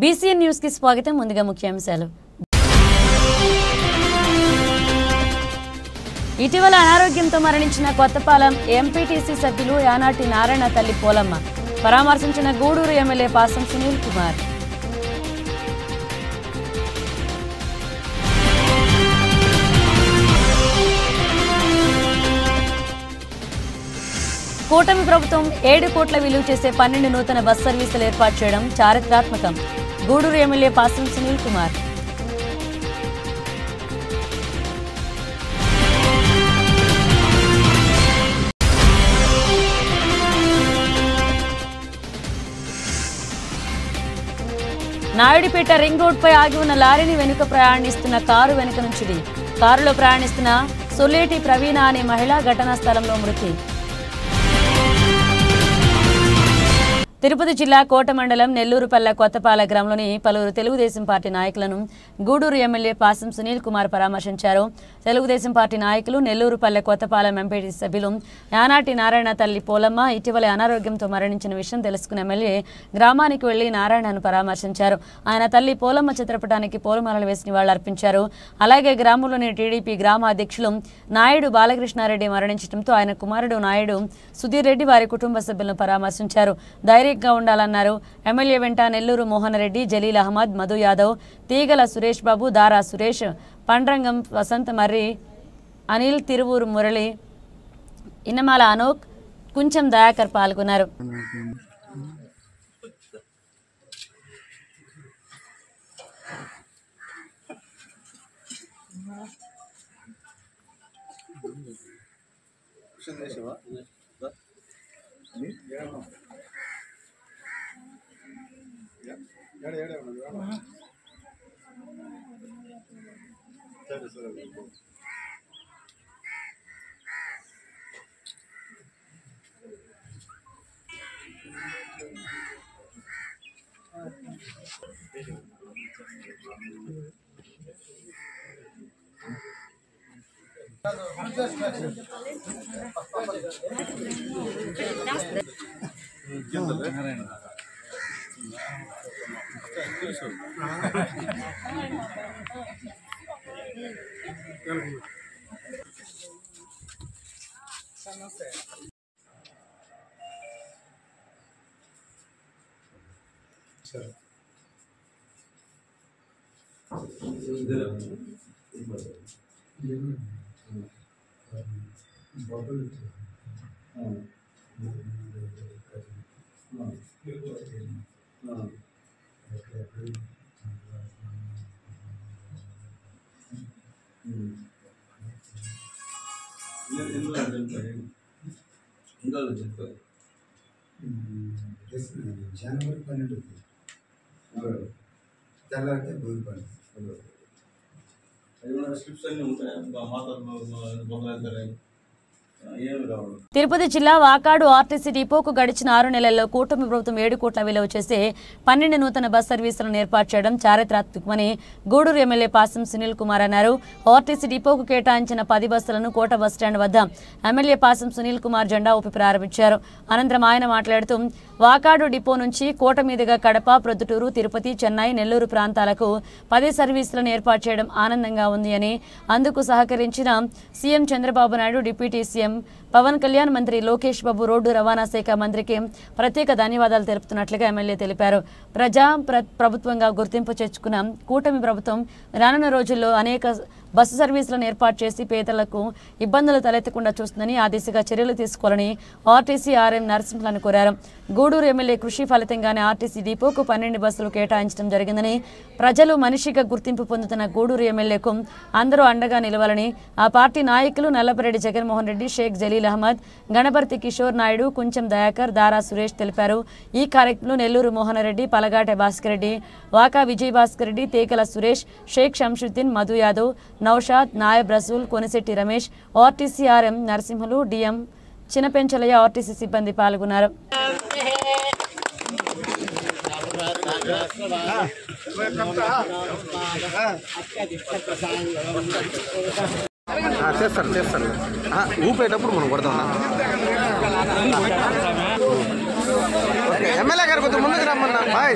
BCN news కి స్వాగతం. ముందుగా ముఖ్యాంశాలు. ఇటీవల అనారోగ్యంతో మరణించిన కొత్తపాలెం ఎంపీటీసీ సభ్యులు యానాటి నారాయణ తల్లి పోలమ్మ పరామర్శించిన గూడూరు ఎమ్మెల్యే పాసం సునీల్ కుమార్. కూటమి ప్రభుత్వం 7 కోట్ల విలువ చేసే 12 నూతన బస్ సర్వీసులు ఏర్పాటు చేయడం చారిత్రాత్మకం. గూడూరు ఎమ్మెల్యే పాసం సునీల్ కుమార్. నాయుడుపేట రింగ్ రోడ్పై ఆగి ఉన్న లారీని వెనుక ప్రయాణిస్తున్న కారు వెనుక నుంచి కారులో ప్రయాణిస్తున్న సొల్లేటి ప్రవీణ అనే మహిళ ఘటనా స్థలంలో మృతి. తిరుపతి జిల్లా కోట మండలం నెల్లూరుపల్లె కొత్తపాల గ్రామంలోని పలువురు తెలుగుదేశం పార్టీ నాయకులను గూడూరు ఎమ్మెల్యే పాసం సునీల్ కుమార్ పరామర్శించారు. తెలుగుదేశం పార్టీ నాయకులు నెల్లూరుపల్లె కొత్తపాలెం ఎంపీటీసీ సభ్యులు యానాటి నారాయణ తల్లి పోలమ్మ ఇటీవల అనారోగ్యంతో మరణించిన విషయం తెలుసుకున్న ఎమ్మెల్యే గ్రామానికి వెళ్లి నారాయణను పరామర్శించారు. ఆయన తల్లి పోలమ్మ చిత్రపటానికి పూలమాలలు వేసి నివాళులర్పించారు. అలాగే గ్రామంలోని టీడీపీ గ్రామ అధ్యక్షులు నాయుడు బాలకృష్ణారెడ్డి మరణించడంతో ఆయన కుమారుడు నాయుడు సుధీర్ రెడ్డి వారి కుటుంబ సభ్యులను పరామర్శించారు. ధైర్యంగా ఉండాలన్నారు. ఎమ్మెల్యే వెంట నెల్లూరు మోహన్ రెడ్డి, జలీల్ అహ్మద్, మధు యాదవ్, తీగల సురేష్ బాబు, దారా సురేష్, పండ్రంగం వసంత్ మర్రి, అనిల్, తిరువూరు మురళి, ఇన్నమాల అనోక్, కుంచెం దయాకర్ పాల్గొన్నారు. జనవరి 12 తెల్లారితే భూమిపడి స్లిప్స్ అన్నీ ఉంటాయి. తిరుపతి జిల్లా వాకాడు ఆర్టీసీ డిపోకు గడిచిన 6 నెలల్లో కూటమి ప్రభుత్వం 7 కోట్ల విలువ చేసే 12 నూతన బస్ సర్వీసులను ఏర్పాటు చేయడం చారిత్రాత్మకమని గూడూరు ఎమ్మెల్యే పాసం సునీల్ కుమార్ అన్నారు. ఆర్టీసీ డిపోకు కేటాయించిన 10 బస్సులను కోట బస్టాండ్ వద్ద ఎమ్మెల్యే పాసం సునీల్ కుమార్ జెండా ఊపి ప్రారంభించారు. అనంతరం ఆయన మాట్లాడుతూ వాకాడు డిపో నుంచి కోట మీదుగా కడప, ప్రొద్దుటూరు, తిరుపతి, చెన్నై, నెల్లూరు ప్రాంతాలకు 10 సర్వీసులను ఏర్పాటు చేయడం ఆనందంగా ఉంది అని, అందుకు సహకరించిన CM Chandrababu Naidu, deputy CM Pawan Kalyan, మంత్రి లోకేష్ బాబు, రోడ్డు రవాణా శాఖ మంత్రికి ప్రత్యేక ధన్యవాదాలు తెలుపుతున్నట్లుగా ఎమ్మెల్యే తెలిపారు. ప్రభుత్వంగా గుర్తింపు తెచ్చుకున్న కూటమి ప్రభుత్వం రానున్న రోజుల్లో అనేక బస్సు సర్వీసులను ఏర్పాటు చేసి పేదలకు ఇబ్బందులు తలెత్తకుండా చూస్తుందని, ఆ దిశగా చర్యలు తీసుకోవాలని ఆర్టీసీ ఆర్ఎం నరసింహలను కోరారు. గూడూరు ఎమ్మెల్యే కృషి ఫలితంగానే ఆర్టీసీ డిపోకు 12 బస్సులు కేటాయించడం జరిగిందని, ప్రజలు మనిషిగా గుర్తింపు పొందుతున్న గూడూరు ఎమ్మెల్యేకు అందరూ అండగా నిలవాలని ఆ పార్టీ నాయకులు నల్లపరెడ్డి జగన్మోహన్ రెడ్డి, షేక్ జలీల్ అహ్మద్, గణపర్తి కిషోర్ నాయుడు, కుంచెం దయాకర్, దారా సురేష్ తెలిపారు. ఈ కార్యక్రమంలో Nellore Mohan Reddy, Palagate Bhaskar Reddy, Vaka Vijay Bhaskar Reddy, Tekala Suresh, Sheikh Shamshuddin, Madhu Yadav, Naushad, Nayab Rasool, Konishetti Ramesh, RTC RM Narasimhulu, DM Chinnapenchalaiah, RTC సిబ్బంది పాల్గొన్నారు. చేస్తారు. ఊపేటప్పుడు మనం కొడతాం. ఓకే ఎమ్మెల్యే గారు కొద్దిగా ముందుకు రమ్మన్నా బాయ్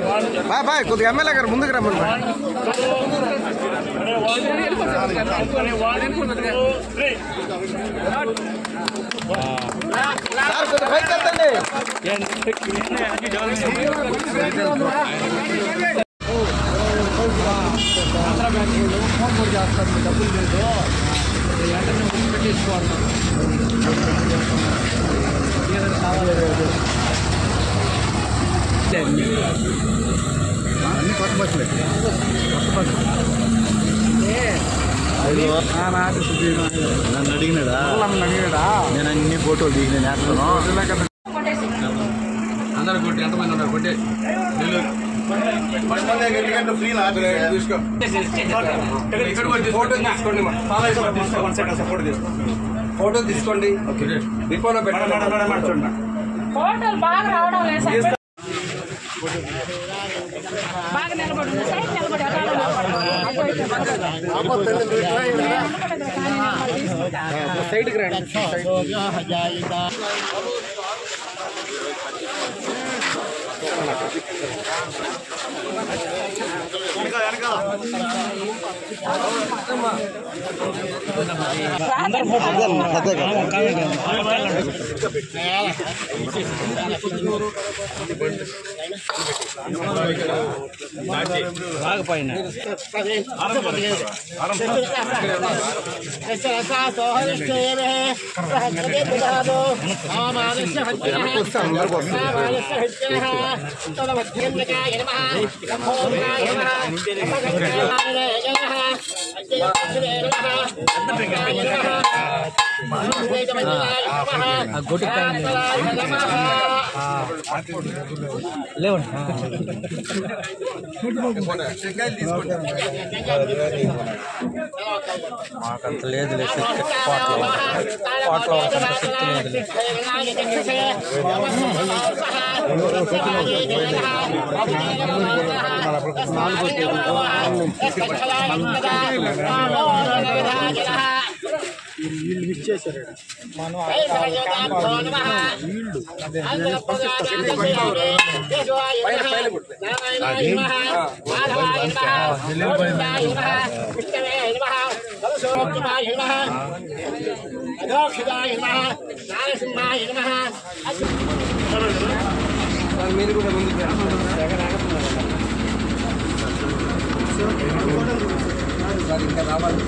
బాయ్ బాయ్ కొద్దిగా ఎమ్మెల్యే గారు ముందుకు రమ్మన్నా సార్ కొద్దిగా బయట వెళ్తండి డబ్బులు లేదు వెంటనే పెట్టేసుకోవాలి అన్ని కొత్త బస్సులే నన్ను అడిగినాడా నేను అన్ని ఫోటోలు దిగిన అందరూ కొట్టి ఎంతమంది ఉన్నారు కొట్టి ఫోటో తీసుకోండి డిపోలో పెట్టండి ఫోటోలు బాగా రావడం లేదు బాగా నిలబడి సైడ్ నిలబడి సైడ్కి రండి రాకపోయినా లేవండి మాకంత లేదు వీళ్ళు ఇచ్చేసారు మనం మీరు కూడా ముందుకు ఇంకా రావాలి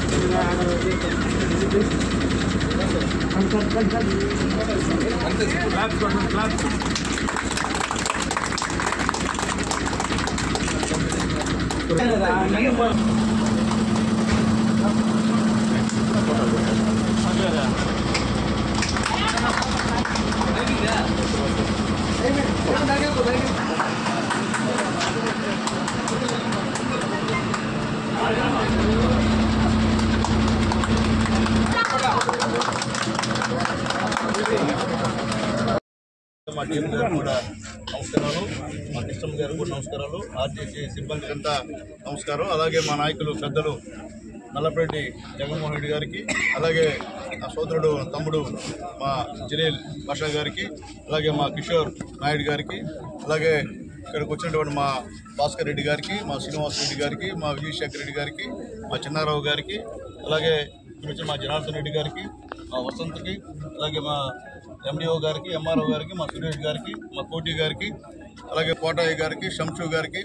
మా టీం గారు కూడా నమస్కారాలు, మా కృష్ణ గారు కూడా నమస్కారాలు, ఆర్టీసీ సిబ్బందికి అంతా నమస్కారం. అలాగే మా నాయకులు పెద్దలు నల్లపరెడ్డి జగన్మోహన్ రెడ్డి గారికి, అలాగే నా సోదరుడు తమ్ముడు మా జలీల్ బాషా గారికి, అలాగే మా కిషోర్ నాయుడు గారికి, అలాగే ఇక్కడికి వచ్చినటువంటి మా భాస్కర్ రెడ్డి గారికి, మా శ్రీనివాస్ రెడ్డి గారికి, మా విజయశేఖర్ రెడ్డి గారికి, మా చిన్నారావు గారికి, అలాగే ఇక్కడ వచ్చిన మా జనార్దన్ రెడ్డి గారికి, మా వసంత్కి, అలాగే మా ఎండిఓ గారికి, ఎంఆర్ఓ గారికి, మా సురేష్ గారికి, మా కోటి గారికి, అలాగే కోటయ్య గారికి, శంషు గారికి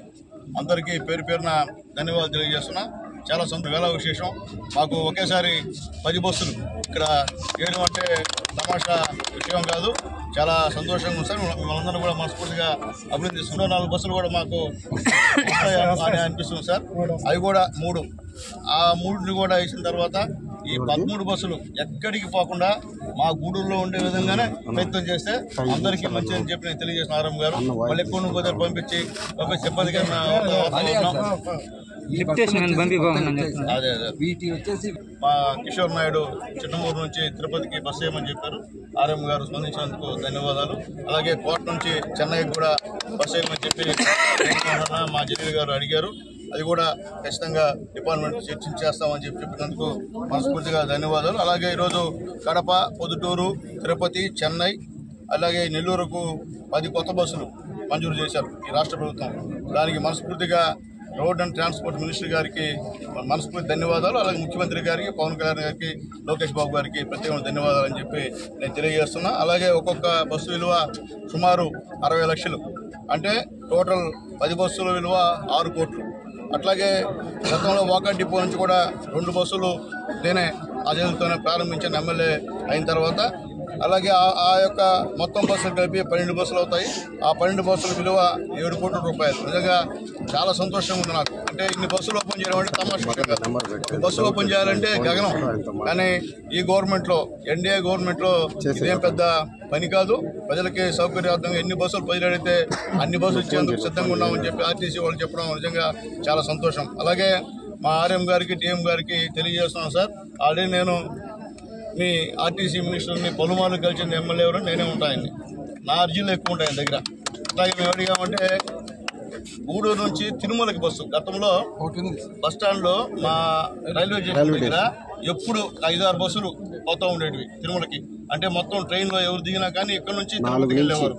అందరికీ పేరు పేరున ధన్యవాదాలు తెలియజేస్తున్నా. చాలా వేళ విశేషం. మాకు ఒకేసారి 10 బస్సులు ఇక్కడ చేయడం అంటే తమాషా విషయం కాదు. చాలా సంతోషంగా ఉంది సార్. మనందరం కూడా మనస్ఫూర్తిగా అభినందిస్తున్నాం. 4 బస్సులు కూడా మాకు అనిపిస్తుంది సార్. అవి కూడా 3, ఆ 3ని కూడా వేసిన తర్వాత ఈ 13 బస్సులు ఎక్కడికి పోకుండా మా గూడూరులో ఉండే విధంగానే ప్రయత్నం చేస్తే అందరికీ మంచిదని చెప్పి నేను తెలియజేసిన ఆర్ఎం గారు. మళ్ళీ ఎక్కువ కుదరు పంపించి సిబ్బందికి అదే వీటి వచ్చేసి మా కిషోర్ నాయుడు చిన్నమూరు నుంచి తిరుపతికి బస్సు వేయమని చెప్పారు. ఆర్ఎం గారు స్పందించినందుకు ధన్యవాదాలు. అలాగే కోట నుంచి చెన్నైకి కూడా బస్సు వేయమని చెప్పి మా జలీల్ గారు అడిగారు. అది కూడా ఖచ్చితంగా డిపార్ట్మెంట్ చర్చించేస్తామని చెప్పినందుకు మనస్ఫూర్తిగా ధన్యవాదాలు. అలాగే ఈరోజు కడప, పొద్దుటూరు, తిరుపతి, చెన్నై, అలాగే నెల్లూరుకు 10 కొత్త బస్సులు మంజూరు చేశారు ఈ రాష్ట్ర ప్రభుత్వం. దానికి మనస్ఫూర్తిగా రోడ్ అండ్ ట్రాన్స్పోర్ట్ మినిస్టర్ గారికి మనస్ఫూర్తి ధన్యవాదాలు. అలాగే ముఖ్యమంత్రి గారికి, పవన్ కళ్యాణ్ గారికి, లోకేష్ బాబు గారికి ప్రత్యేకమైన ధన్యవాదాలు అని చెప్పి నేను తెలియజేస్తున్నా. అలాగే ఒక్కొక్క బస్సు విలువ సుమారు 60 లక్షలు, అంటే టోటల్ 10 బస్సుల విలువ 6 కోట్లు. అట్లాగే గతంలో వాకర్ డిపో నుంచి కూడా 2 బస్సులు నేనే అజలతోనే ప్రారంభించిన ఎమ్మెల్యే అయిన తర్వాత. అలాగే ఆ యొక్క మొత్తం బస్సులు కలిపి 12 బస్సులు అవుతాయి. ఆ 12 బస్సుల విలువ 7 కోట్ల రూపాయలు. నిజంగా చాలా సంతోషంగా ఉంది నాకు. అంటే ఇన్ని బస్సులు ఓపెన్ చేయడం అంటే తమాషా, బస్సులు ఓపెన్ చేయాలంటే గగనం. కానీ ఈ గవర్నమెంట్లో, ఎన్డీఏ గవర్నమెంట్లో ఇదేం పెద్ద పని కాదు. ప్రజలకి సౌకర్యార్థంగా ఎన్ని బస్సులు ప్రజలు అడిగితే అన్ని బస్సులు ఇచ్చేందుకు సిద్ధంగా ఉన్నామని చెప్పి ఆర్టీసీ వాళ్ళు చెప్పడం నిజంగా చాలా సంతోషం. అలాగే మా ఆర్ఎం గారికి, డిఎం గారికి తెలియజేస్తున్నాను సార్. ఆల్రెడీ నేను మీ ఆర్టీసీ మినిస్టర్ని పలుమార్లు కలిసిన ఎమ్మెల్యే ఎవరు నేనే ఉంటాయండి. నా అర్జీలు ఎక్కువ ఉంటాయి ఆయన దగ్గర. అలాగే మేము అడిగామంటే గూడూరు నుంచి తిరుమలకి బస్సు గతంలో బస్టాండ్లో మా రైల్వే స్టేషన్ దగ్గర ఎప్పుడు 5-6 బస్సులు పోతూ ఉండేటివి తిరుమలకి. అంటే మొత్తం ట్రైన్లో ఎవరు దిగినా కానీ ఇక్కడ నుంచి తిరుమలకి వెళ్ళేవారు.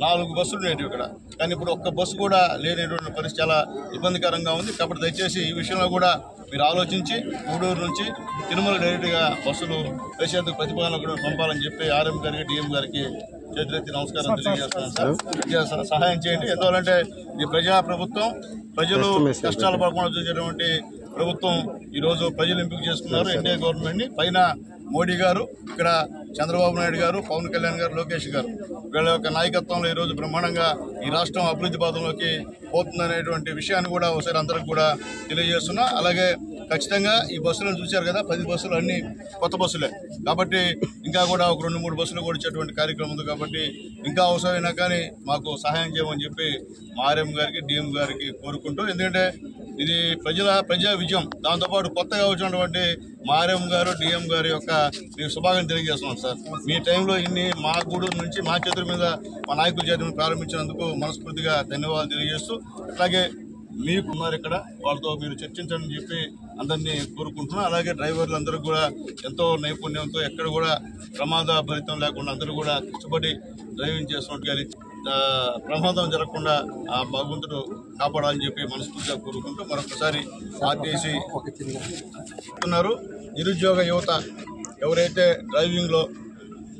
4 బస్సులు ఉండేటివి ఇక్కడ. కానీ ఇప్పుడు ఒక్క బస్సు కూడా లేనటువంటి పరిస్థితి చాలా ఇబ్బందికరంగా ఉంది. కాబట్టి దయచేసి ఈ విషయంలో కూడా మీరు ఆలోచించి గూడూరు నుంచి తిరుమల డైరెక్ట్గా బస్సులు వేసేందుకు ప్రతిపాదన కూడా పంపాలని చెప్పి ఆర్ఎం గారికి, డిఎం గారికి చేతులెత్తి నమస్కారం తెలియజేస్తున్నాను సార్. సహాయం చేయండి. ఎందువల్లంటే ఇది ప్రజా ప్రభుత్వం, ప్రజలు కష్టాలు పడకుండా చూసేటువంటి ప్రభుత్వం. ఈరోజు ప్రజలు ఎంపిక చేసుకున్నారు ఎన్డీఏ గవర్నమెంట్ని. పైన మోడీ గారు, ఇక్కడ చంద్రబాబు నాయుడు గారు, పవన్ కళ్యాణ్ గారు, లోకేష్ గారు, వీళ్ళ యొక్క నాయకత్వంలో ఈరోజు బ్రహ్మాండంగా ఈ రాష్ట్రం అభివృద్ధి పథంలోకి పోతుందనేటువంటి విషయాన్ని కూడా ఒకసారి అందరికి కూడా తెలియజేస్తున్నా. అలాగే ఖచ్చితంగా ఈ బస్సులను చూశారు కదా, 10 బస్సులు అన్ని కొత్త బస్సులే. కాబట్టి ఇంకా కూడా ఒక 2-3 బస్సులు కూడా ఇచ్చేటువంటి కార్యక్రమం ఉంది. కాబట్టి ఇంకా అవసరమైనా కానీ మాకు సహాయం చేయమని చెప్పి మా ఆర్ఎం గారికి, డిఎం గారికి కోరుకుంటూ, ఎందుకంటే ఇది ప్రజా విజయం. దాంతోపాటు కొత్తగా వచ్చినటువంటి మా ఆర్ఎం గారు, డిఎం గారి యొక్క మీకు శుభాకాంక్షలు తెలియజేస్తున్నాం సార్. మీ టైంలో ఇన్ని మా గూడూరు నుంచి మా చేతుల మీద, మా నాయకుల చేతుల మీద ప్రారంభించినందుకు మనస్ఫూర్తిగా ధన్యవాదాలు తెలియజేస్తూ, అట్లాగే మీకున్నారు ఇక్కడ, వాళ్ళతో మీరు చర్చించండి చెప్పి అందరినీ కోరుకుంటున్నాం. అలాగే డ్రైవర్లందరూ కూడా ఎంతో నైపుణ్యంతో ఎక్కడ కూడా ప్రమాద భరితం లేకుండా అందరూ కూడా కష్టపడి డ్రైవింగ్ చేస్తున్నట్టు కానీ ప్రమాదం జరగకుండా ఆ భగవంతుడు కాపాడాలని చెప్పి మనస్ఫూర్తిగా కోరుకుంటూ మరొకసారి ఆర్టీసీ ఉన్నారు. నిరుద్యోగ యువత ఎవరైతే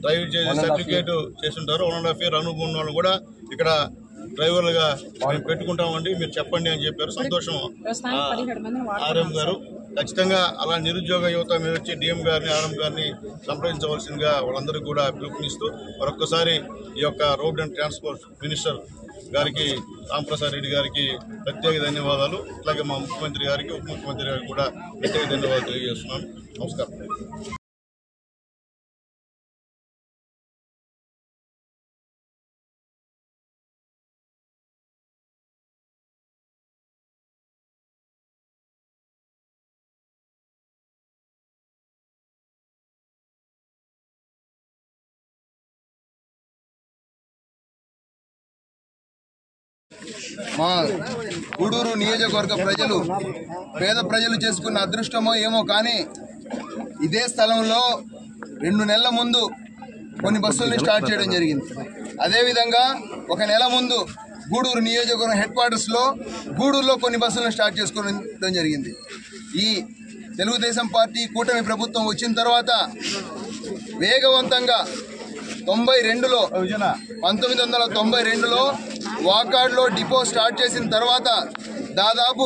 డ్రైవ్ చేసే సర్టిఫికేట్ చేస్తుంటారో 1.5 year అనుభవం ఉన్న వాళ్ళు కూడా ఇక్కడ డ్రైవర్లుగా మేము పెట్టుకుంటామండి, మీరు చెప్పండి అని చెప్పారు. సంతోషం. ఆర్ఎం గారు ఖచ్చితంగా అలా నిరుద్యోగ యువత మీరు వచ్చి డిఎం గారిని, ఆర్ఎం గారిని సంప్రదించవలసిందిగా వాళ్ళందరికీ కూడా పిలుపునిస్తూ మరొకసారి ఈ యొక్క రోడ్ అండ్ ట్రాన్స్పోర్ట్ మినిస్టర్ గారికి, రాంప్రసాద్ రెడ్డి గారికి ప్రత్యేక ధన్యవాదాలు. అలాగే మా ముఖ్యమంత్రి గారికి, ఉప ముఖ్యమంత్రి గారికి కూడా ప్రత్యేక ధన్యవాదాలు తెలియజేస్తున్నాను. నమస్కారం. మా గూడూరు నియోజకవర్గ ప్రజలు, పేద ప్రజలు చేసుకున్న అదృష్టమో ఏమో కానీ ఇదే స్థలంలో 2 నెలల ముందు కొన్ని బస్సుల్ని స్టార్ట్ చేయడం జరిగింది. అదేవిధంగా 1 నెల ముందు గూడూరు నియోజకవర్గం హెడ్ క్వార్టర్స్లో గూడూరులో కొన్ని బస్సులను స్టార్ట్ చేసుకోవడం జరిగింది. ఈ తెలుగుదేశం పార్టీ కూటమి ప్రభుత్వం వచ్చిన తర్వాత వేగవంతంగా 1992లో వాకాడ్లో డిపో స్టార్ట్ చేసిన తర్వాత దాదాపు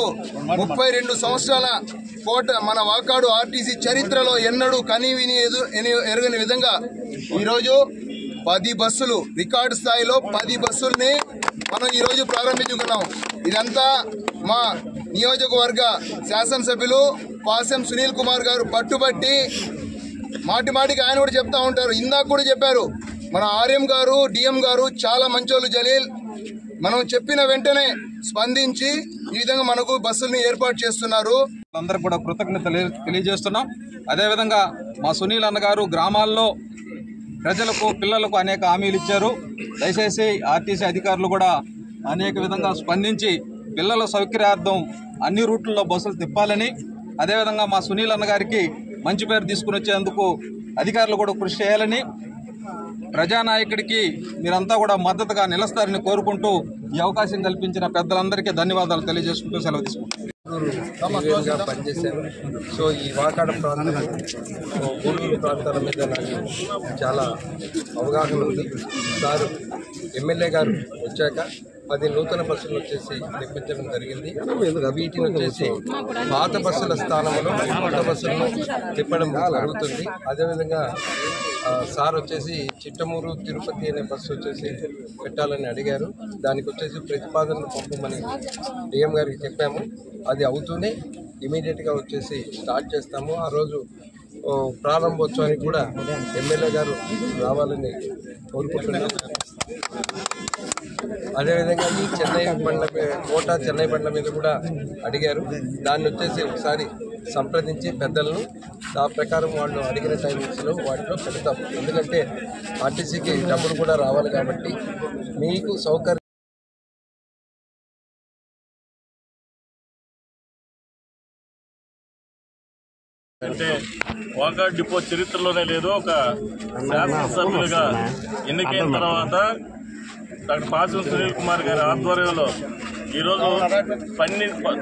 32 సంవత్సరాల మన వాకాడు ఆర్టీసీ చరిత్రలో ఎన్నడూ కనీవిని ఎరగని విధంగా ఈరోజు 10 బస్సులు, రికార్డు స్థాయిలో 10 బస్సుల్ని మనం ఈరోజు ప్రారంభించుకున్నాం. ఇదంతా మా నియోజకవర్గ శాసనసభ్యులు పాసెం సునీల్ కుమార్ గారు పట్టుబట్టి మాటికి ఆయన కూడా చెప్తా ఉంటారు. ఇందాక కూడా చెప్పారు, మన ఆర్ఎం గారు, డిఎం గారు చాలా మంచోళ్ళు జలీల్. మనం చెప్పిన వెంటనే స్పందించి ఈ విధంగా మనకు బస్సుల్ని ఏర్పాటు చేస్తున్నారు. అందరికి కూడా కృతజ్ఞతలు తెలియజేస్తున్నాం. అదేవిధంగా మా సునీల్ అన్నగారు గ్రామాల్లో ప్రజలకు, పిల్లలకు అనేక హామీలు ఇచ్చారు. దయచేసి ఆర్టీసీ అధికారులు కూడా అనేక విధంగా స్పందించి పిల్లల సౌకర్యార్థం అన్ని రూట్లలో బస్సులు తిప్పాలని, అదేవిధంగా మా సునీల్ అన్నగారికి మంచి పేరు తీసుకుని వచ్చేందుకు అధికారులు కూడా కృషి చేయాలని, ప్రజానాయకుడికి మీరంతా కూడా మద్దతుగా నిలుస్తారని కోరుకుంటూ ఈ అవకాశం కల్పించిన పెద్దలందరికీ ధన్యవాదాలు తెలియజేసుకుంటూ సెలవు తీసుకుంటాం. పనిచేశాను. సో ఈ వాకాడ ప్రాంతం గూడూరు ప్రాంతాల మీద నాకు చాలా అవగాహన ఉంది. సారు ఎమ్మెల్యే గారు వచ్చాక 10 నూతన బస్సులు వచ్చేసి తెప్పించడం జరిగింది. వీటిని వచ్చేసి పాత బస్సుల స్థానంలో కొత్త బస్సులను తిప్పడం జరుగుతుంది. అదేవిధంగా సార్ వచ్చేసి చిట్టమూరు తిరుపతి అనే బస్సు వచ్చేసి పెట్టాలని అడిగారు. దానికి వచ్చేసి ప్రతిపాదనలు పంపమని డిఎం గారికి చెప్పాము. అది అవుతూనే ఇమీడియట్గా వచ్చేసి స్టార్ట్ చేస్తాము. ఆ రోజు ప్రారంభోత్సవానికి కూడా ఎమ్మెల్యే గారు రావాలని కోరుకుంటున్నాము. అదేవిధంగా ఈ చెన్నై బండ్ల మీద కూడా అడిగారు. దాన్ని వచ్చేసి ఒకసారి సంప్రదించి పెద్దలను ఆ ప్రకారం వాళ్ళు అడిగిన టైమింగ్స్లో వాటిలో పెడతాం. ఎందుకంటే ఆర్టీసీకి డబ్బులు కూడా రావాలి కాబట్టి మీకు సౌకర్యం అంటే వాకాడ్ డిపో చరిత్రలోనే లేదు. ఒక శాసనసభ్యులుగా ఎన్నికైన తర్వాత డాక్టర్ పాసం సునీల్ కుమార్ గారి ఆధ్వర్యంలో ఈరోజు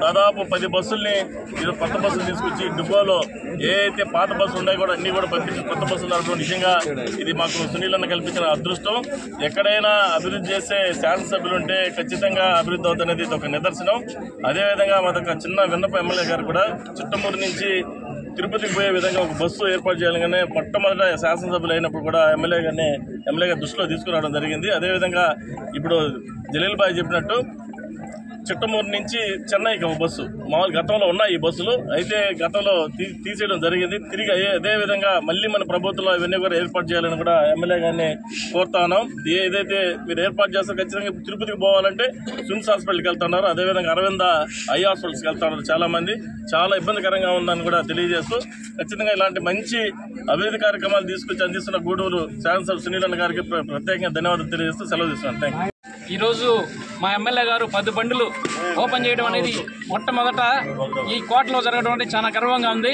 దాదాపు 10 బస్సుల్ని ఈరోజు కొత్త బస్సులు తీసుకొచ్చి డిపోలో ఏ అయితే పాత బస్సులు ఉన్నాయో కూడా అన్ని కూడా పంపించి కొత్త బస్సులు నడపడం నిజంగా ఇది మాకు సునీల్ అన్న కల్పించిన అదృష్టం. ఎక్కడైనా అభివృద్ధి చేసే శాసనసభ్యులు ఉంటే ఖచ్చితంగా అభివృద్ధి అవుతుందనేది ఇది ఒక నిదర్శనం. అదేవిధంగా మాదొక చిన్న విన్నపం ఎమ్మెల్యే గారు కూడా చిట్టమూరు నుంచి తిరుపతికి పోయే విధంగా ఒక బస్సు ఏర్పాటు చేయాలని మొట్టమొదట శాసనసభ్యులు అయినప్పుడు కూడా ఎమ్మెల్యే గారి దృష్టిలో తీసుకురావడం జరిగింది. అదేవిధంగా ఇప్పుడు జలీల్ బాయ్ చెప్పినట్టు చిట్టమూరు నుంచి చెన్నైకి ఒక బస్సు మామూలు గతంలో ఉన్నాయి ఈ బస్సులు, అయితే గతంలో తీసేయడం జరిగింది. తిరిగి అదేవిధంగా మళ్ళీ మన ప్రభుత్వంలో ఇవన్నీ కూడా ఏర్పాటు చేయాలని కూడా ఎమ్మెల్యే గారిని కోరుతా ఉన్నాం. ఏదైతే మీరు ఏర్పాటు చేస్తారు ఖచ్చితంగా తిరుపతికి పోవాలంటే స్విమ్స్ హాస్పిటల్కి వెళ్తున్నారు. అదేవిధంగా అరవింద ఐ హాస్పిటల్స్కి వెళ్తున్నారు. చాలామంది చాలా ఇబ్బందికరంగా ఉందని కూడా తెలియజేస్తూ ఖచ్చితంగా ఇలాంటి మంచి అభివృద్ధి కార్యక్రమాలు తీసుకొచ్చి అందిస్తున్న గూడూరు శాసనసభ సునీల్ అన్న గారికి ప్రత్యేకంగా ధన్యవాదాలు తెలియజేస్తూ సెలవు తీసుకున్నాను. Thank you. ఈరోజు మా ఎమ్మెల్యే గారు 10 బండ్లు ఓపెన్ చేయడం అనేది మొట్టమొదట ఈ కోటలో జరగడం అనేది చాలా గర్వంగా ఉంది.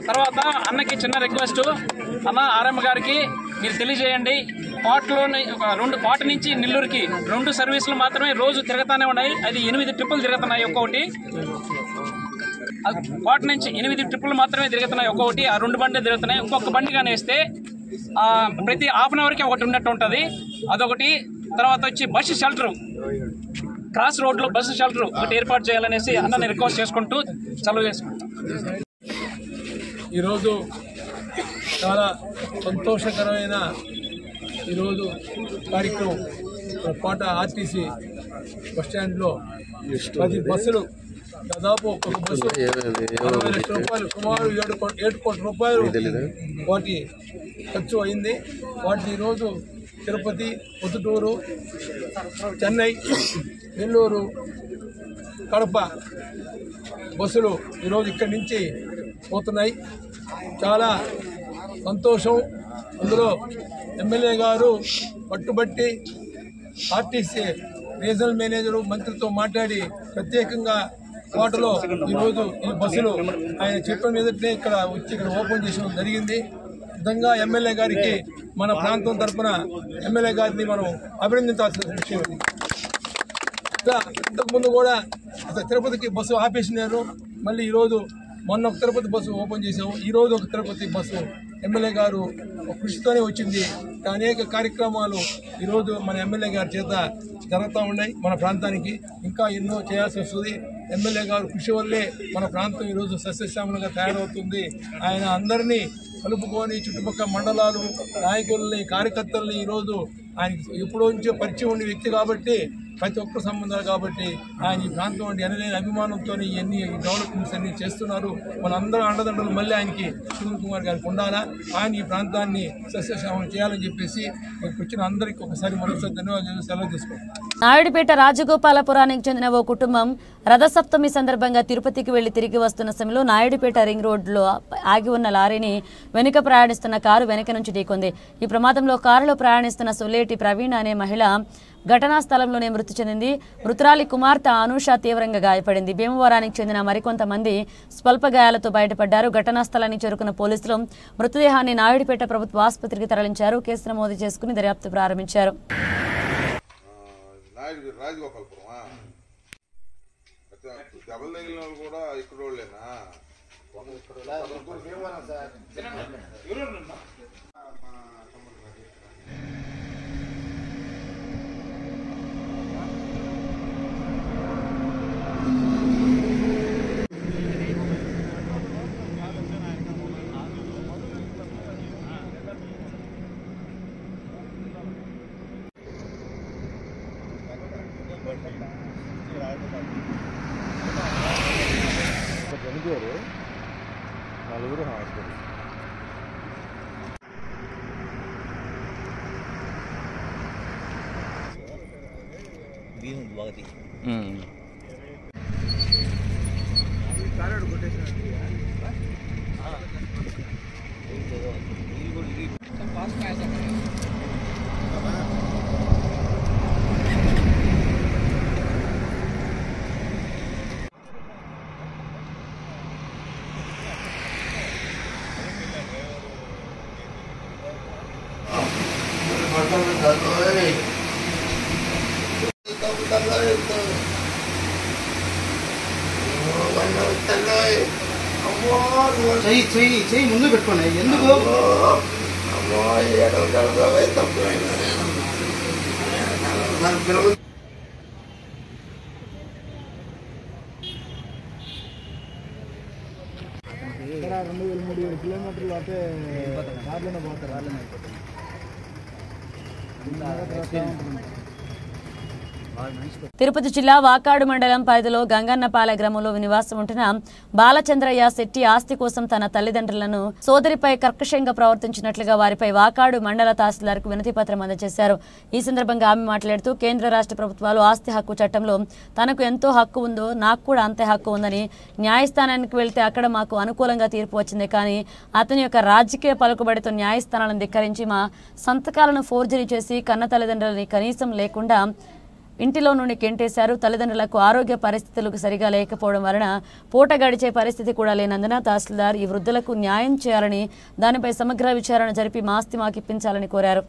తర్వాత అన్నకి చిన్న రిక్వెస్ట్, అన్న ఆర్ఎం గారికి మీరు తెలియజేయండి, కోటలోని కోట నుంచి నెల్లూరుకి 2 సర్వీసులు మాత్రమే రోజు తిరుగుతూనే ఉన్నాయి. అది 8 ట్రిప్పులు తిరుగుతున్నాయి ఒక్కొక్కటి. కోట నుంచి 8 ట్రిప్పులు మాత్రమే తిరుగుతున్నాయి ఒక్కొక్కటి. ఆ 2 బండ్లు తిరుగుతున్నాయి. ఇంకొక బండి కానీ వేస్తే ప్రతి హాఫ్ అన్ అవర్కి ఒకటి ఉన్నట్టు ఉంటుంది. అదొకటి. తర్వాత వచ్చి బస్సు షెల్టర్, క్రాస్ రోడ్లో బస్సు షెల్టర్ ఒకటి ఏర్పాటు చేయాలనేసి అన్నని రిక్వెస్ట్ చేసుకుంటూ సెలవు చేసుకుంటాం. ఈరోజు చాలా సంతోషకరమైన ఈరోజు కార్యక్రమం. కోట ఆర్టీసీ బస్టాండ్లో 10 బస్సులు, దాదాపు ఒక బస్సు 60 లక్షల రూపాయలు, సుమారు 7 కోట్ల రూపాయలు వాటి ఖర్చు అయింది. వాటిని ఈరోజు తిరుపతి, పొద్దుటూరు, చెన్నై, నెల్లూరు, కడప బస్సులు ఈరోజు ఇక్కడి నుంచి పోతున్నాయి. చాలా సంతోషం. అందులో ఎమ్మెల్యే గారు పట్టుబట్టి ఆర్టీసీ రీజనల్ మేనేజరు మంత్రితో మాట్లాడి ప్రత్యేకంగా కోటలో ఈరోజు ఈ బస్సులు ఆయన చెప్పిన మీదనే ఇక్కడ వచ్చి ఇక్కడ ఓపెన్ చేయడం జరిగింది. విధంగా ఎమ్మెల్యే గారికి మన ప్రాంతం తరఫున ఎమ్మెల్యే గారిని మనం అభినందించాల్సిన విషయం. ఇంతకుముందు కూడా అసలు తిరుపతికి బస్సు ఆపేసినారు. మళ్ళీ ఈరోజు మొన్న ఒక తిరుపతి బస్సు ఓపెన్ చేసాము. ఈరోజు ఒక తిరుపతి బస్సు ఎమ్మెల్యే గారు కృషితోనే వచ్చింది. అనేక కార్యక్రమాలు ఈరోజు మన ఎమ్మెల్యే గారి చేత జరుగుతూ ఉన్నాయి. మన ప్రాంతానికి ఇంకా ఎన్నో చేయాల్సి వస్తుంది. ఎమ్మెల్యే గారు కృషి వల్లే మన ప్రాంతం ఈరోజు సస్యశ్యామలంగా తయారవుతుంది. ఆయన అందరినీ కలుపుకొని చుట్టుపక్కల మండలాలు, నాయకుల్ని, కార్యకర్తల్ని ఈరోజు ఆయనకి ఎప్పుడో నుంచో పరిచయం ఉండే వ్యక్తి కాబట్టి, ప్రతి ఒక్క సంబంధాలు కాబట్టి ఆయన ఈ ప్రాంతం అంటే ఎనలేని అభిమానంతో ఇవన్నీ డెవలప్మెంట్స్ అన్ని చేస్తున్నారు. మనందరూ అండదండలు మళ్ళీ ఆయనకి సునీల్ కుమార్ గారికి ఉండాలా, ఆయన ఈ ప్రాంతాన్ని సస్యశ్యామలం చేయాలని చెప్పేసి మీకు వచ్చిన అందరికీ ఒకసారి మరోసారి ధన్యవాదాలు సెలవు తీసుకుంటాం. నాయుడుపేట రాజగోపాలపురానికి చెందిన ఓ కుటుంబం రథసప్తమి సందర్భంగా తిరుపతికి వెళ్లి తిరిగి వస్తున్న సమయంలో నాయుడుపేట రింగ్ రోడ్లో ఆగి ఉన్న లారీని వెనుక ప్రయాణిస్తున్న కారు వెనక నుంచి ఢీకొంది. ఈ ప్రమాదంలో కారులో ప్రయాణిస్తున్న సొల్లేటి ప్రవీణ్ అనే మహిళ ఘటనా స్థలంలోనే మృతి చెందింది. మృతురాలి కుమార్తె అనూష తీవ్రంగా గాయపడింది. భీమవరానికి చెందిన మరికొంతమంది స్వల్ప గాయాలతో బయటపడ్డారు. ఘటనా స్థలానికి చేరుకున్న పోలీసులు మృతదేహాన్ని నాయుడుపేట ప్రభుత్వ ఆసుపత్రికి తరలించారు. కేసు నమోదు చేసుకుని దర్యాప్తు ప్రారంభించారు. నలుగురు హాస్పిటల్ చెయ్యి ముందు పెట్టుకోండి. ఎందుకు ఇక్కడ 2,300 కిలోమీటర్లు అంటే కార్లోనే పోతారు. తిరుపతి జిల్లా వాకాడు మండలం పరిధిలో గంగన్నపాలె గ్రామంలో నివాసం ఉంటున్న బాలచంద్రయ్య శెట్టి ఆస్తి కోసం తన తల్లిదండ్రులను సోదరిపై కర్కశంగా ప్రవర్తించినట్లుగా వారిపై వాకాడు మండల తహసీల్దార్కు వినతి పత్రం అందజేశారు. ఈ సందర్భంగా ఆమె మాట్లాడుతూ కేంద్ర రాష్ట్ర ప్రభుత్వాలు ఆస్తి హక్కు చట్టంలో తనకు ఎంతో హక్కు ఉందో నాకు కూడా అంతే హక్కు ఉందని, న్యాయస్థానానికి వెళ్తే అక్కడ మాకు అనుకూలంగా తీర్పు వచ్చింది, కానీ అతని యొక్క రాజకీయ పలుకుబడితో న్యాయస్థానాలను ధిక్కరించి మా సంతకాలను ఫోర్జరీ చేసి కన్న తల్లిదండ్రులని కనీసం లేకుండా ఇంటిలో నుండి కెంటేశారు. తల్లిదండ్రులకు ఆరోగ్య పరిస్థితులకు సరిగా లేకపోవడం వలన పూట గడిచే పరిస్థితి కూడా లేనందున తహసీల్దార్ ఈ వృద్ధులకు న్యాయం చేయాలని, దానిపై సమగ్ర విచారణ జరిపి మాస్తి మాకిప్పించాలని కోరారు.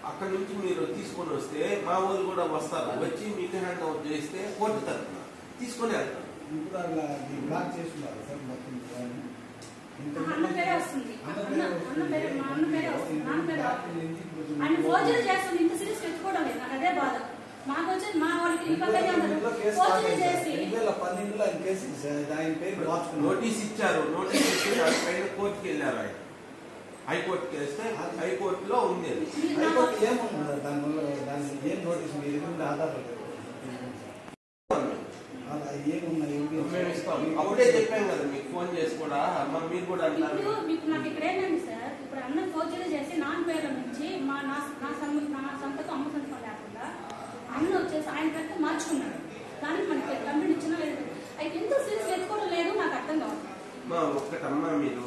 అక్కడ నుంచి మీరు తీసుకొని వస్తే మా వాళ్ళు కూడా వస్తారు, వచ్చి మీకు హ్యాండ్ ఓవర్ చేస్తే కోర్టు తరఫున తీసుకొని వెళ్తారు. నోటీస్ ఇచ్చారు, నోటీస్ ఇచ్చి దాని పైన కోర్టుకి వెళ్ళారు. ఆయన హైకోర్టుకి వేస్తే హైకోర్టులో ఉంది. అప్పుడే చెప్పాం కదా మీకు ఫోన్ చేసి కూడా, మీరు కూడా అంటారు. నాకు ఇక్కడ ఏంటండి సార్, ఇప్పుడు అన్న ఫోర్జరీ చేసి నాన్న పేర్ల నుంచి నా సంతకం అమ్మ సంతకం లేకుండా అన్న వచ్చేసి ఆయన పేరుతో మార్చుకున్నాడు. కానీ మనకి కంప్లైంట్ ఇచ్చినా లేదు. అయితే ఎందుకు సీరియస్ ఎత్తుకోవడం లేదు నాకు అర్థం కావాలి. ఒక్కటమ్మా, మీరు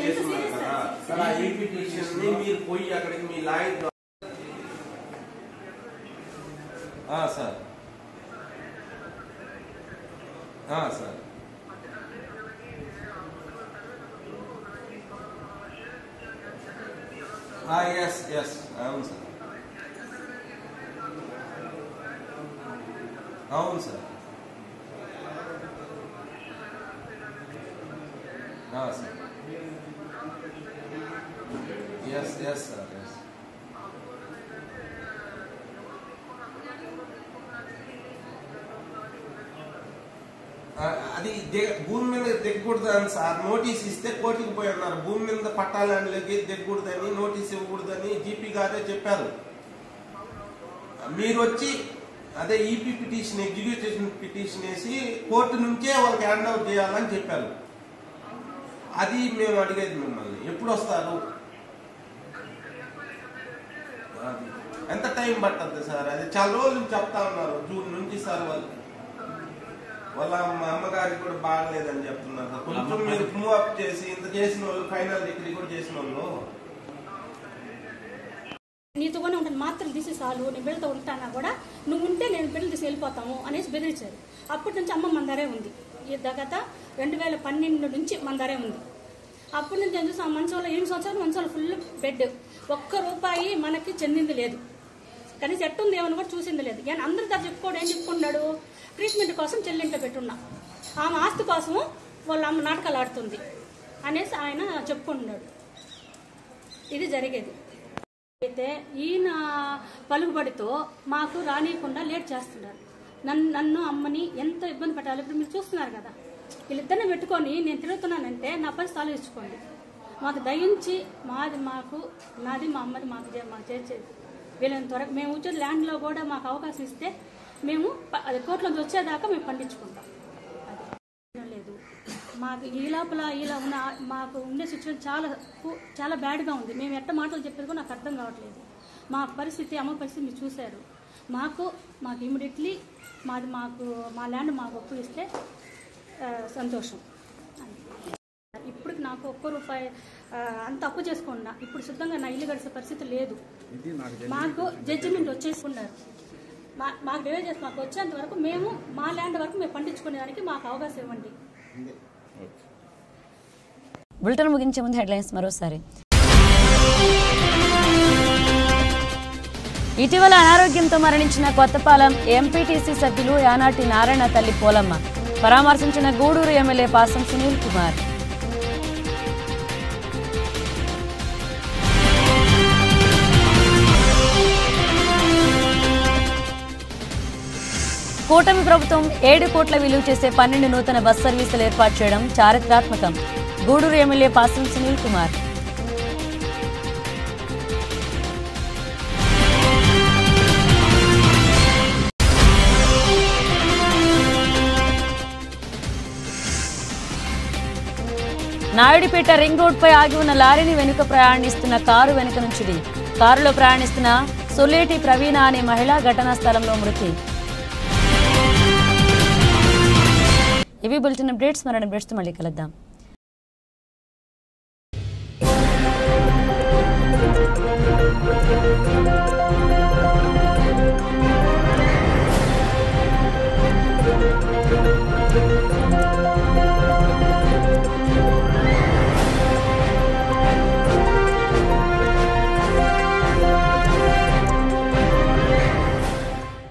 వేసుకున్నారు కదా, ఈ పిటిషన్ ని మీరు పోయి అక్కడికి మీ లాయర్ సార్ సార్ ఎస్ అవును సార్, అవును sir, sir. Yes, sir. Yes. అది భూమి మీద దిగకూడదని సార్ నోటీస్ ఇస్తే కోర్టుకు పోయి అన్నారు. భూమి మీద పట్టాలకి దిగకూడదని, నోటీస్ ఇవ్వకూడదని జీపీ గారే చెప్పారు. మీరు వచ్చి అదే ఈపీ పిటిషన్, ఎగ్జిక్యూటివ్ పిటిషన్ వేసి కోర్టు నుంచే వాళ్ళకి హ్యాండ్ అవుట్ చేయాలని చెప్పారు. అది మేము అడిగేది మిమ్మల్ని, ఎప్పుడు వస్తారు, ఎంత టైం టైం పడుతుంది సార్. అది చాలా రోజులు చెప్తా ఉన్నారు, జూన్ నుంచి సార్. వాళ్ళ అమ్మగారికి కూడా బాగలేదని చెప్తున్నారు సార్. కొంచెం మీరు మూవ్ అప్ చేసి ఇంత చేసిన వాళ్ళు ఫైనల్ డిగ్రీ కూడా చేసిన వాళ్ళు నీతోనే ఉంటాను, మాత్రం తీసి చాలు, నేను బిడ్డతో ఉంటానా కూడా, నువ్వు ఉంటే నేను బిడ్డలు తీసి వెళ్ళిపోతాము అనేసి బెదిరించారు. అప్పటి నుంచి అమ్మ మందారే ఉంది. ఈ గత 2012 నుంచి మందారే ఉంది. అప్పటి నుంచి నేను చూసాను మంచంలో 8 సంవత్సరాలు మంచంలో ఫుల్ బెడ్, ఒక్క రూపాయి మనకి చెందింది లేదు. కనీసం ఎట్టుంది ఏమని కూడా చూసింది లేదు. కానీ అందరి దగ్గర చెప్పుకోవడం ఏం చెప్పుకున్నాడు, ట్రీట్మెంట్ కోసం చెల్లింట్లో పెట్టున్నా, ఆమె ఆస్తి కోసము వాళ్ళ అమ్మ నాటకాలు ఆడుతుంది అనేసి ఆయన చెప్పుకుంటున్నాడు. ఇది జరిగేది. అయితే ఈయన పలుకుబడితో మాకు రానియకుండా లేట్ చేస్తున్నారు. నన్ను అమ్మని ఎంత ఇబ్బంది పెట్టాలి. ఇప్పుడు మీరు చూస్తున్నారు కదా, వీళ్ళిద్దరిని పెట్టుకొని నేను తిరుగుతున్నానంటే నా పరిస్థితి ఆలోచించుకోండి. మాకు దయించి నాది మా అమ్మది మాకు చేసేది వీళ్ళని త్వరగా మేము వచ్చే ల్యాండ్లో కూడా మాకు అవకాశం ఇస్తే మేము కోర్టులోంచి వచ్చేదాకా మేము పండించుకుంటాం. అది లేదు మాకు ఈ లోపల ఇలా ఉన్న మాకు ఉండే సిచ్యువేషన్ చాలా బ్యాడ్గా ఉంది. మేము ఎట్ట మాటలు చెప్పేది కూడా నాకు అర్థం కావట్లేదు. మా పరిస్థితి, అమ్మ పరిస్థితి మీరు చూశారు. మాకు ఇమీడియట్లీ మా ల్యాండ్ మాకు ఒప్పు ఇస్తే సంతోషం. ఇప్పుడు నాకు ₹1 అంత అప్పు చేసుకున్నా, ఇప్పుడు శుద్ధంగా నా ఇల్లు గడిచే పరిస్థితి లేదు. మాకు జడ్జిమెంట్ వచ్చేసుకున్నారు. మాకు డివైడ్ చేసి మాకు వచ్చేంత వరకు మేము మా ల్యాండ్ వరకు మేము పండించుకునేదానికి మాకు అవకాశం ఇవ్వండి. బులెటిన్ ముగించే ముందు హెడ్లైన్స్ మరోసారి. ఇటీవల అనారోగ్యంతో మరణించిన కొత్తపాలెం ఎంపీటీసీ సభ్యులు యానాటి నారాయణ తల్లి పోలమ్మ. పరామర్శించిన గూడూరు ఎమ్మెల్యే పాసం సునీల్ కుమార్. కూటమి ప్రభుత్వం 7 కోట్ల విలువ చేసే 12 నూతన బస్ సర్వీసులు ఏర్పాటు చేయడం చారిత్రాత్మకం. గూడూరు ఎమ్మెల్యే పాసం సునీల్ కుమార్. నాయుడుపేట రింగ్ రోడ్పై ఆగి ఉన్న లారీని వెనుక ప్రయాణిస్తున్న కారు వెనుక నుంచి కారులో ప్రయాణిస్తున్న సొల్లేటి ప్రవీణ అనే మహిళ ఘటనా స్థలంలో మృతి. ఇవి బులెటిన్ అప్డేట్స్. మరిన్ని అప్డేట్స్తో మళ్ళీ కలుద్దాం.